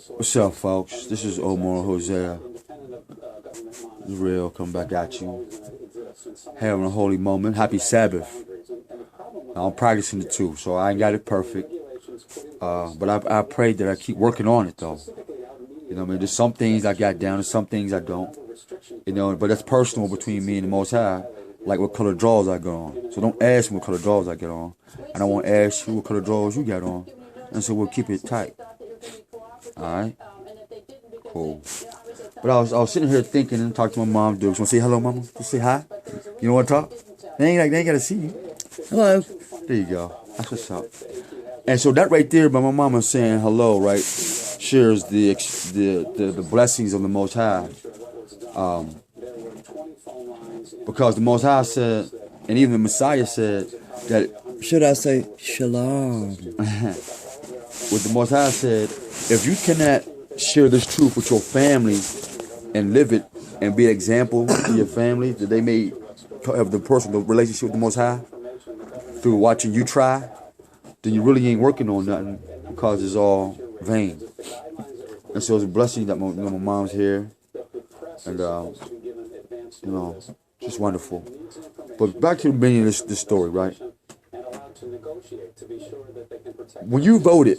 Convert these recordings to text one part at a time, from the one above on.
What's up, folks? This is Omar Hosea. It's real. Come back at you. Having a holy moment. Happy Sabbath. I'm practicing it too, so I ain't got it perfect. But I pray that I keep working on it, though. You know what I mean? There's some things I got down, and some things I don't. You know, but that's personal between me and the Most High. Like what color drawers I got on. So don't ask me what color drawers I get on. And I won't ask you what color drawers you got on. And so we'll keep it tight. Alright? Cool. But I was sitting here thinking and talking to my mom. Do you want to say hello, mama? Just say hi. You know what to talk? They ain't got to see you. Hello. There you go. That's what's up. And so that right there by my mama saying hello, right, shares the blessings of the Most High. Because the Most High said, and even the Messiah said, that, should I say shalom? what the Most High said, if you cannot share this truth with your family and live it and be an example to your family, that they may have the personal relationship with the Most High through watching you try, then you really ain't working on nothing because it's all vain. And so it's a blessing that my mom's here. And, you know, just wonderful. But back to the beginning of this story, right? When you voted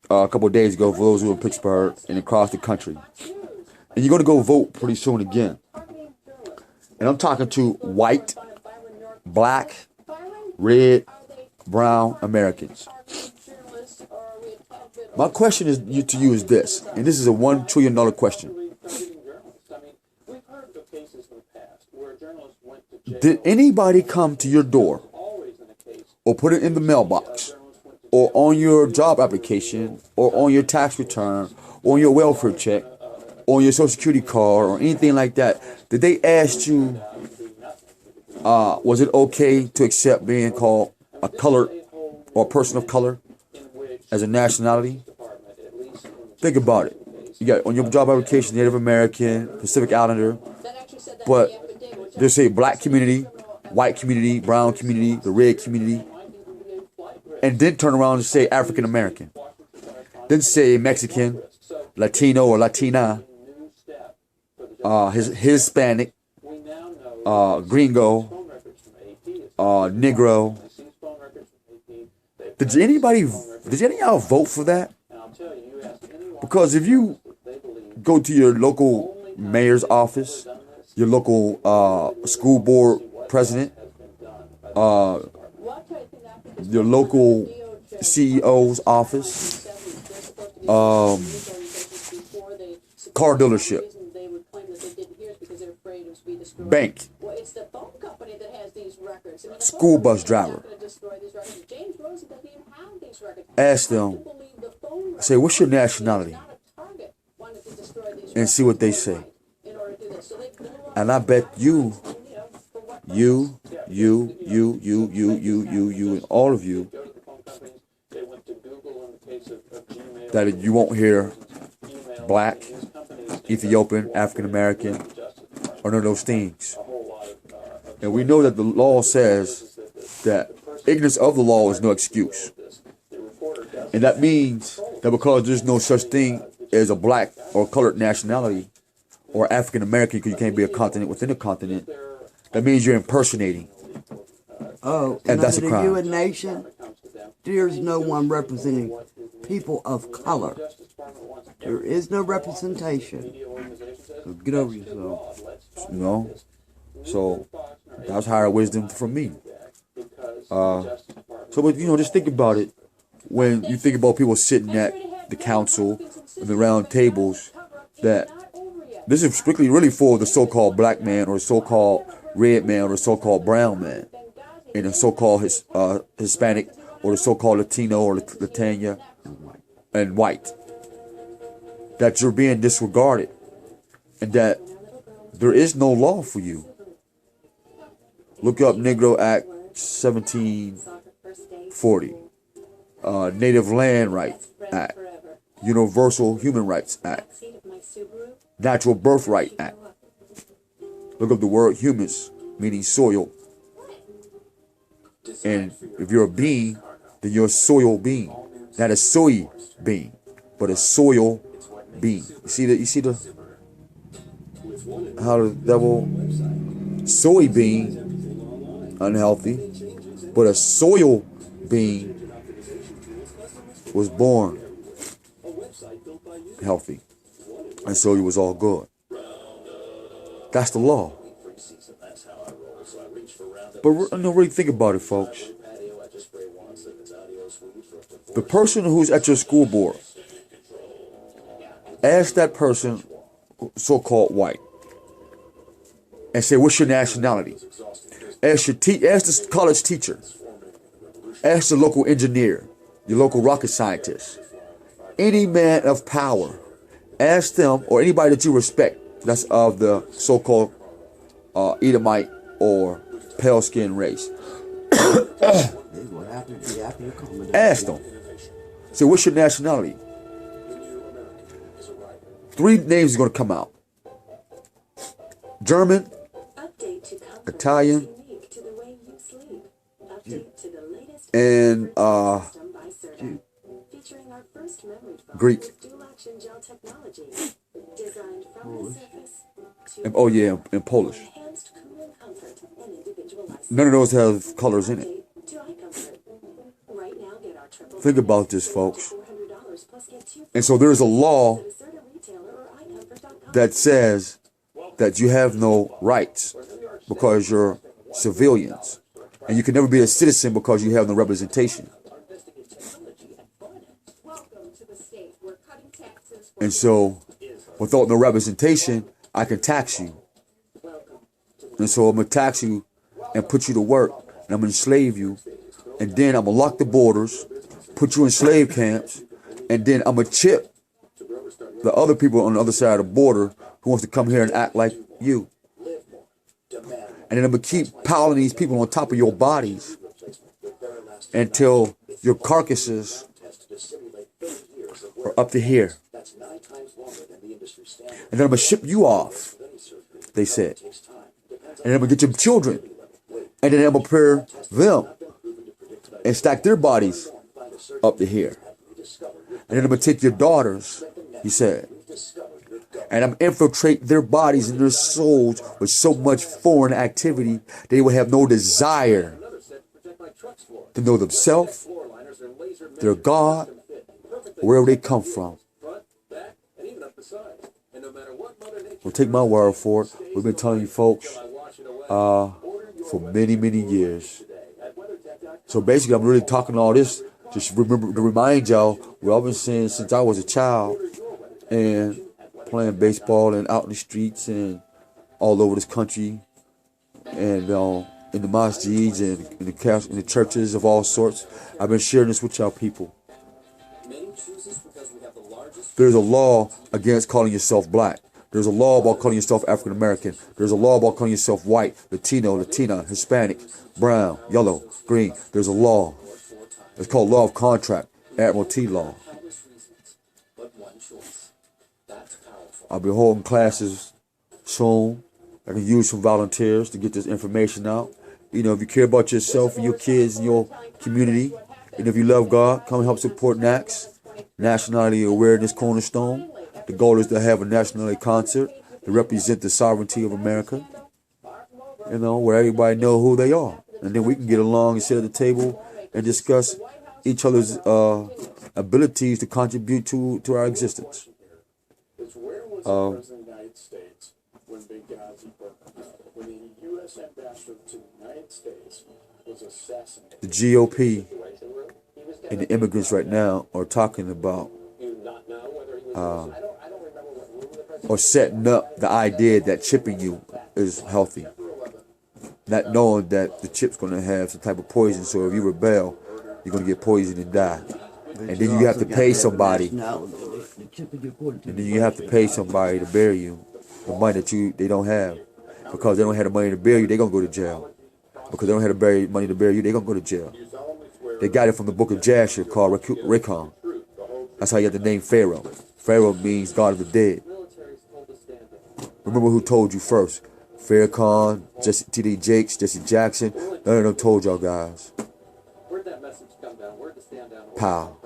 a couple of days ago for those who were in Pittsburgh and across the country, and you're going to go vote pretty soon again. And I'm talking to white, black, red, brown Americans. My question to you is this, and this is a $1 trillion question. Did anybody come to your door or put it in the mailbox or on your job application or on your tax return or on your welfare check or on your social security card or anything like that? Did they ask you, was it okay to accept being called a colored or a person of color as a nationality? Think about it. You got on your job application Native American, Pacific Islander, but they say black community, white community, brown community, the red community, and then turn around and say African American. Then say Mexican, Latino or Latina, Hispanic, Gringo, Negro. Did any of y'all vote for that? Because if you go to your local mayor's office, your local school board president, your local CEO's office, car dealership, bank, school bus driver. Ask them, say, what's your nationality? And see what they say. And I bet you, and all of you, that you won't hear black, Ethiopian, African American, or none of those things. And we know that the law says that ignorance of the law is no excuse. And that means that because there's no such thing as a black or colored nationality or African American, because you can't be a continent within a continent, that means you're impersonating. Oh, and that's a crime. You a nation, there's no one representing people of color. There is no representation. So get over yourself. You know? So that's higher wisdom from me. But you know, just think about it. When you think about people sitting at the council and the round tables, that this is strictly really for the so-called black man or the so-called red man or the so-called brown man and the so-called Hispanic or the so-called Latino or Latanya and white. That you're being disregarded and that there is no law for you. Look up Negro Act 1740. Native Land Rights Act, Universal Human Rights Act, Natural Birthright Act. Look up the word humans, meaning soil. And if you're a being, then you're a soil being. Not a soybean, but a soil bean. You see the how the devil soybean unhealthy, but a soil bean was born healthy, and so it was all good. That's the law. But really think about it, folks. The person who's at your school board, ask that person, so-called white, and say, what's your nationality? Ask the college teacher. Ask the local engineer, your local rocket scientist. Any man of power. Ask them, or anybody that you respect, that's of the so-called Edomite or pale skin race. Ask them. Say, what's your nationality? 3 names are going to come out. German, Italian, and Greek. Oh yeah, and Polish. None of those have colors in it. Think about this, folks. And so there's a law that says that you have no rights because you're civilians. And you can never be a citizen because you have no representation. And so, without no representation, I can tax you. And so I'm going to tax you and put you to work. And I'm going to enslave you. And then I'm going to lock the borders, put you in slave camps. And then I'm going to chip the other people on the other side of the border who wants to come here and act like you. And then I'm going to keep piling these people on top of your bodies until your carcasses are up to here. And then I'm going to ship you off, they said. And then I'm going to get your children. And then I'm going to prepare them and stack their bodies up to here. And then I'm going to take your daughters, he said. And I'm infiltrate their bodies and their souls with so much foreign activity, they will have no desire to know themselves, their God, or wherever they come from. Well, take my word for it. We've been telling you folks for many, many years. So basically, I'm really talking all this just remember to remind y'all what I've been saying since I was a child and playing baseball and out in the streets and all over this country and in the masjids and in the churches of all sorts. I've been sharing this with y'all people. There's a law against calling yourself black. There's a law about calling yourself African American. There's a law about calling yourself white, Latino, Latina, Hispanic, brown, yellow, green. There's a law. It's called law of contract, Admiralty law. I'll be holding classes soon. I can use some volunteers to get this information out. You know, if you care about yourself and your kids and your community, and if you love God, come help support NACS, Nationality Awareness Cornerstone. The goal is to have a nationality concert to represent the sovereignty of America, you know, where everybody know who they are. And then we can get along and sit at the table and discuss each other's abilities to contribute to our existence. Where was the President of the United States when Benghazi burned? When the U.S. ambassador to the United States was assassinated? The GOP and the immigrants right now are talking about or setting up the idea that chipping you is healthy. Not knowing that the chip's going to have some type of poison, so if you rebel, you're going to get poisoned and die. And then you have to pay somebody. And then you have to pay somebody to bury you. The money that they don't have. Because they don't have the money to bury you, they're going to go to jail. Because they don't have the money to bury you, they're going to go to jail. They got it from the book of Jasher called Rekon. That's how you get the name Pharaoh. Pharaoh means God of the dead. Remember who told you first? Farrakhan, T.D. Jakes, Jesse Jackson. None of them told y'all guys. Pow.